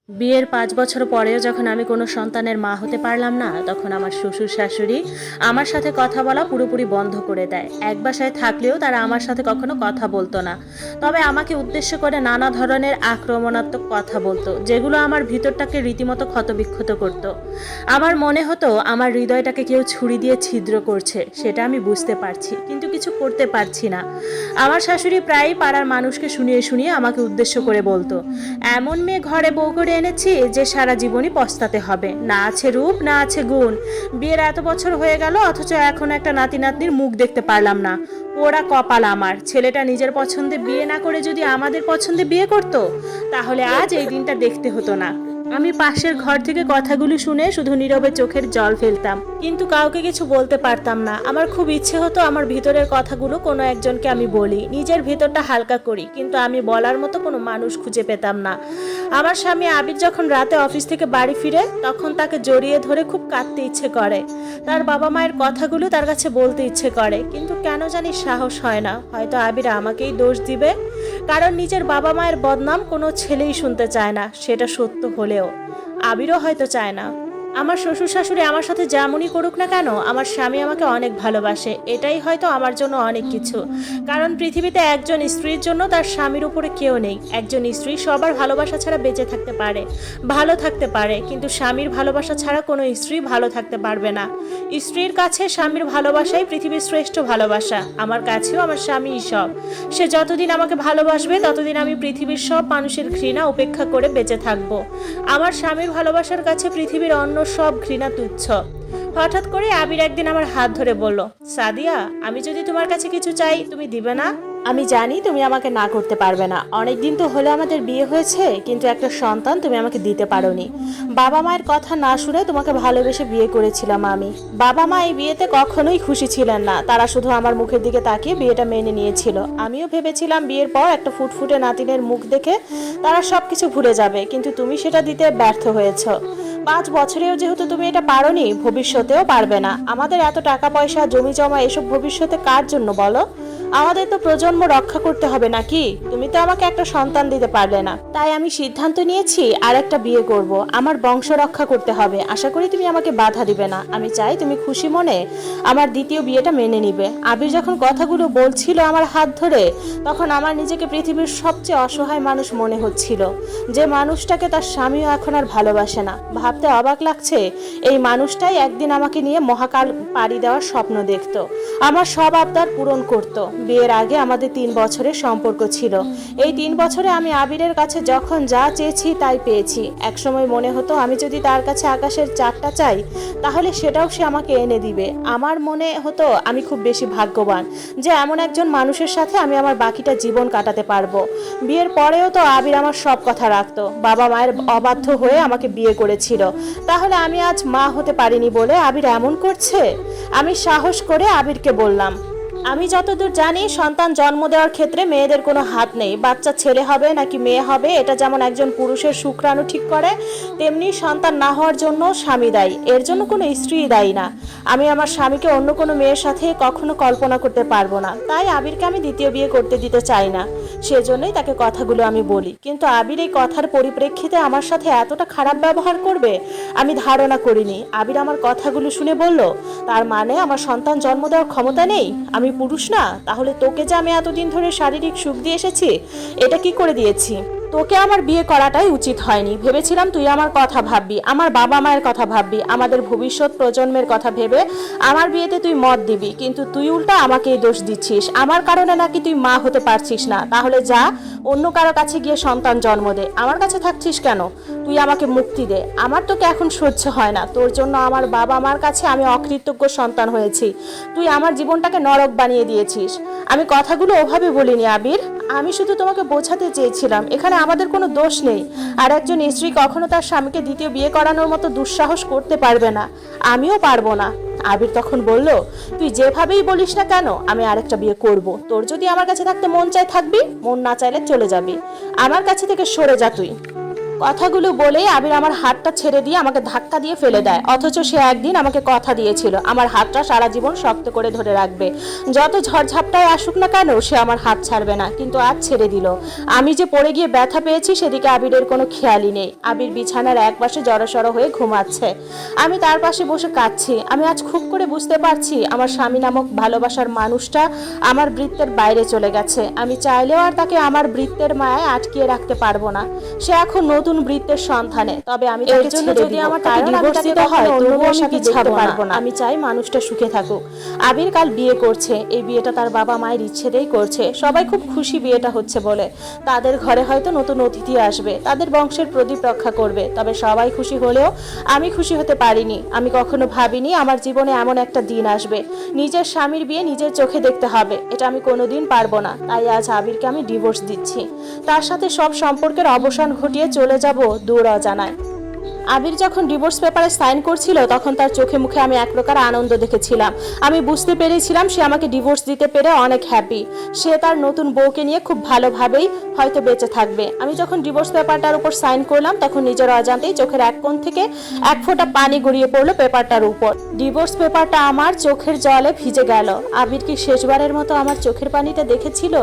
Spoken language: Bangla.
বিয়ের ৫ বছর পরেও যখন আমি কোনো সন্তানের মা হতে পারলাম না, তখন আমার শ্বশুর শাশুড়ি আমার সাথে কথা বলা পুরোপুরি বন্ধ করে দেয়। এক বাসায় থাকলেও তারা আমার সাথে কখনো কথা বলতো না। তবে আমাকে উদ্দেশ্য করে নানা ধরনের আক্রমণাত্মক কথা বলতো, যেগুলো আমার ভিতরটাকে রীতিমতো ক্ষতবিক্ষত করতো। আমার মনে হতো আমার হৃদয়টাকে কেউ ছুরি দিয়ে ছিদ্র করছে। সেটা আমি বুঝতে পারছি, কিন্তু কিছু করতে পারছি না। আমার শাশুড়ি প্রায়ই পাড়ার মানুষকে শুনিয়ে শুনিয়ে আমাকে উদ্দেশ্য করে বলতো, এমন মেয়ে ঘরে বউ করে এনেছি যে সারা জীবনই পস্তাতে হবে। না আছে রূপ, না আছে গুণ। বিয়ের এত বছর হয়ে গেল, অথচ এখন একটা নাতি নাতনির মুখ দেখতে পারলাম না। ওরা কপাল আমার। ছেলেটা নিজের পছন্দে বিয়ে না করে যদি আমাদের পছন্দে বিয়ে করত, তাহলে আজ এই দিনটা দেখতে হতো না। আমি পাশের ঘর থেকে কথাগুলো শুনে শুধু নীরবে চোখের জল ফেলতাম, কিন্তু কাউকে কিছু বলতে পারতাম না। আমার খুব ইচ্ছে হতো আমার ভিতরের কথাগুলো কোনো একজনকে আমি বলি, নিজের ভিতরটা হালকা করি, কিন্তু আমি বলার মতো কোনো মানুষ খুঁজে পেতাম না। আমার স্বামী আবির যখন রাতে অফিস থেকে বাড়ি ফিরে, তখন তাকে জড়িয়ে ধরে খুব কাঁদতে ইচ্ছে করে। তার বাবা মায়ের কথাগুলো তার কাছে বলতে ইচ্ছে করে, কিন্তু কেন জানি সাহস হয় না। হয়তো আবির আমাকেই দোষ দিবে, কারণ নিজের বাবা মায়ের বদনাম কোনো ছেলেই শুনতে চায় না। সেটা সত্য হলেও আবিরও হয়তো চায় না। আমার শ্বশুর শাশুড়ি আমার সাথে যেমনই করুক না কেন, আমার স্বামী আমাকে অনেক ভালোবাসে। এটাই হয়তো আমার জন্য অনেক কিছু। কারণ পৃথিবীতে একজন স্ত্রীর জন্য তার স্বামীর উপরে কেউ নেই। একজন স্ত্রী সবার ভালোবাসা ছাড়া বেঁচে থাকতে পারে, ভালো থাকতে পারে, কিন্তু স্বামীর ভালোবাসা ছাড়া কোনো স্ত্রী ভালো থাকতে পারবে না। স্ত্রীর কাছে স্বামীর ভালোবাসাই পৃথিবীর শ্রেষ্ঠ ভালোবাসা। আমার কাছেও আমার স্বামীই সব। সে যতদিন আমাকে ভালোবাসবে, ততদিন আমি পৃথিবীর সব মানুষের ঘৃণা উপেক্ষা করে বেঁচে থাকবো। আমার স্বামীর ভালোবাসার কাছে পৃথিবীর অন্য সব ঘৃণা তুচ্ছ। হঠাৎ করে আবির একদিন আমার হাত ধরে বলল, সাদিয়া, আমি যদি তোমার কাছে কিছু চাই, তুমি দিবে না? আমি জানি তুমি আমাকে না করতে পারবে না। অনেকদিন তো হলো আমাদের বিয়ে হয়েছে, কিন্তু একটা সন্তান তুমি আমাকে দিতে পারোনি। বাবা মায়ের কথা না শুনে তোমাকে ভালোবেসে বিয়ে করেছিলাম আমি। বাবা মা এই বিয়েতে কখনোই খুশি ছিলেন না। তারা শুধু আমার মুখের দিকে তাকিয়ে বিয়েটা মেনে নিয়েছিল। আমিও ভেবেছিলাম বিয়ের পর একটা ফুটফুটে নাতিনের মুখ দেখে তারা সবকিছু ভুলে যাবে, কিন্তু তুমি সেটা দিতে ব্যর্থ হয়েছ। 5 বছরেও যেহেতু তুমি এটা পারোনি, ভবিষ্যতেও পারবে না। আমাদের এত টাকা পয়সা, জমি জমা, এসব ভবিষ্যতে কার জন্য বলো? আমাদের তো প্রজন্ম রক্ষা করতে হবে নাকি? তুমি তো আমাকে একটা সন্তান দিতে পারলে না। তাই আমি সিদ্ধান্ত নিয়েছি আর একটা বিয়ে করব। আমার বংশ রক্ষা করতে হবে। আশা করি তুমি আমাকে বাধা দিবে না। আমি চাই তুমি খুশি মনে আমার দ্বিতীয় বিয়েটা মেনে নিবে। আবির যখন কথাগুলো বলছিল আমার হাত ধরে, তখন আমার নিজেকে পৃথিবীর সবচেয়ে অসহায় মানুষ মনে হচ্ছিল। যে মানুষটাকে তার স্বামীও এখন আর ভালোবাসে না। ভাবতে অবাক লাগছে, এই মানুষটাই একদিন আমাকে নিয়ে মহাকাল পাড়ি দেওয়ার স্বপ্ন দেখত, আমার সব আবদার পূরণ করত। বিয়ের আগে আমাদের 3 বছরের সম্পর্ক ছিল। এই 3 বছরে আমি আবিরের কাছে যখন যা চেয়েছি তাই পেয়েছি। একসময় মনে হতো আমি যদি তার কাছে আকাশের চারটা চাই, তাহলে সেটাও সে আমাকে এনে দিবে। আমার মনে হতো আমি খুব বেশি ভাগ্যবান যে এমন একজন মানুষের সাথে আমি আমার বাকিটা জীবন কাটাতে পারবো। বিয়ের পরেও তো আবির আমার সব কথা রাখতো। বাবা মায়ের অবাধ্য হয়ে আমাকে বিয়ে করেছিল। তাহলে আমি আজ মা হতে পারিনি বলে আবির এমন করছে? আমি সাহস করে আবিরকে বললাম, আমি যতদূর জানি সন্তান জন্ম দেওয়ার ক্ষেত্রে মেয়েদের কোনো হাত নেই। বাচ্চা ছেলে হবে নাকি মেয়ে হবে, এটা যেমন একজন পুরুষের শুক্রাণু ঠিক করে, তেমনি সন্তান না হওয়ার জন্য স্বামী দায়ী। এর জন্য কোনো স্ত্রী দায়ী না। আমি আমার স্বামীকে অন্য কোনো মেয়ের সাথে কখনো কল্পনা করতে পারবো না। তাই আবিরকে আমি দ্বিতীয় বিয়ে করতে দিতে চাই না। সেজন্যই তাকে কথাগুলো আমি বলি। কিন্তু আবির এই কথার পরিপ্রেক্ষিতে আমার সাথে এতটা খারাপ ব্যবহার করবে আমি ধারণা করিনি। আবির আমার কথাগুলো শুনে বলল, তার মানে আমার সন্তান জন্ম দেওয়ার ক্ষমতা নেই? আমি পুরুষ না? তাহলে তোকে যে আমি এতদিন ধরে শারীরিক সুখ দিয়ে এসেছি, এটা কি করে দিয়েছি? তোকে আমার বিয়ে করাটাই উচিত হয়নি। ভেবেছিলাম তুই আমার কথা ভাববি, আমার বাবা মায়ের কথা ভাববি, আমাদের ভবিষ্যৎ প্রজন্মের কথা ভেবে আমার বিয়েতে তুই মত দিবি, কিন্তু তুই উল্টা আমাকেই দোষ দিচ্ছিস। আমার কারণে নাকি তুই মা হতে পারছিস না। তাহলে যা, অন্য কারো কাছে গিয়ে সন্তান জন্ম দে। আমার কাছে থাকছিস কেন? তুই আমাকে মুক্তি দে। আমার তোকে এখন সহ্য হয় না। তোর জন্য আমার বাবা মার কাছে আমি অকৃতজ্ঞ সন্তান হয়েছি। তুই আমার জীবনটাকে নরক বানিয়ে দিয়েছিস। আমি কথাগুলো ওভাবে বলিনি আবির। আমি শুধু তোমাকে বোঝাতে চেয়েছিলাম এখানে আমাদের কোনো দোষ নেই। আর একজন স্ত্রী কখনো তার স্বামীকে দ্বিতীয় বিয়ে করানোর মতো দুঃসাহস করতে পারবে না। আমিও পারবো না। আবির তখন বলল, তুই যেভাবেই বলিস না কেন, আমি আরেকটা বিয়ে করব। তোর যদি আমার কাছে থাকতে মন চায় থাকবি, মন না চাইলে চলে যাবি। আমার কাছে থেকে সরে যা তুই। কথাগুলো বলেই আবির আমার হাতটা ছেড়ে দিয়ে আমাকে ধাক্কা দিয়ে ফেলে দেয়, অথচ সে একদিন আমাকে কথা দিয়েছিল আমার হাতটা সারা জীবন শক্ত করে ধরে রাখবে। যত ঝড়ঝাপটায় আসুক না কেন সে আমার হাত ছাড়বে না, কিন্তু আজ ছেড়ে দিল। আমি যে পড়ে গিয়ে ব্যথা পেয়েছি সেদিকে আবিরের কোনো খেয়ালই নেই। আবির বিছানার এক পাশে জড়সড় হয়ে ঘুমাচ্ছে, আমি তার পাশে বসে কাঁদছি। আমি আজ খুব করে বুঝতে পারছি আমার স্বামী নামক ভালোবাসার মানুষটা আমার বৃত্তের বাইরে চলে গেছে। আমি চাইলেও আর তাকে আমার বৃত্তের মায়ায় আটকিয়ে রাখতে পারবো না। সে এখন নতুন বৃত্তের সন্ধানে, তবে আমি তার জন্য যদি আমার তাকে ডিভোর্স দিতে হয় তবুও আমি পিছাতে পারবো না। আমি চাই মানুষটা সুখে থাকুক। আবির কাল বিয়ে করছে, এই বিয়েটা তার বাবা মায়ের ইচ্ছেতেই করছে। সবাই খুব খুশি বিয়েটা হচ্ছে বলে। তাদের ঘরে হয়তো নতুন অতিথি আসবে, তাদের বংশের প্রদীপ রক্ষা করবে। তবে সবাই খুশি হলেও আমি খুশি হতে পারিনি। আমি কখনো ভাবিনি আমার জীবনে এমন একটা দিন আসবে নিজের স্বামীর বিয়ে নিজের চোখে দেখতে হবে। এটা আমি কোনোদিন পারবো না। তাই আজ আবিরকে আমি ডিভোর্স দিচ্ছি। তার সাথে সব সম্পর্কের অবসান ঘটিয়ে চলে যাব দূর অজানায়। আবির যখন ডিভোর্স পেপারে সাইন করছিল তখন তার চোখে মুখে আমি এক প্রকার আনন্দ দেখেছিলাম। আমি বুঝতে পেরেছিলাম সে আমাকে ডিভোর্স দিতে পেরে অনেক হ্যাপি। সে তার নতুন বউকে নিয়ে খুব ভালোভাবেই হয়তো বেঁচে থাকবে। আমি যখন ডিভোর্স পেপারটার উপর সাইন করলাম তখন নিজের অজান্তেই চোখের এক কোণ থেকে এক ফোঁটা পানি গড়িয়ে পড়লো পেপারটার উপর। ডিভোর্স পেপারটা আমার চোখের জলে ভিজে গেল। আবির কি শেষবারের মতো আমার চোখের পানিটা দেখেছিল?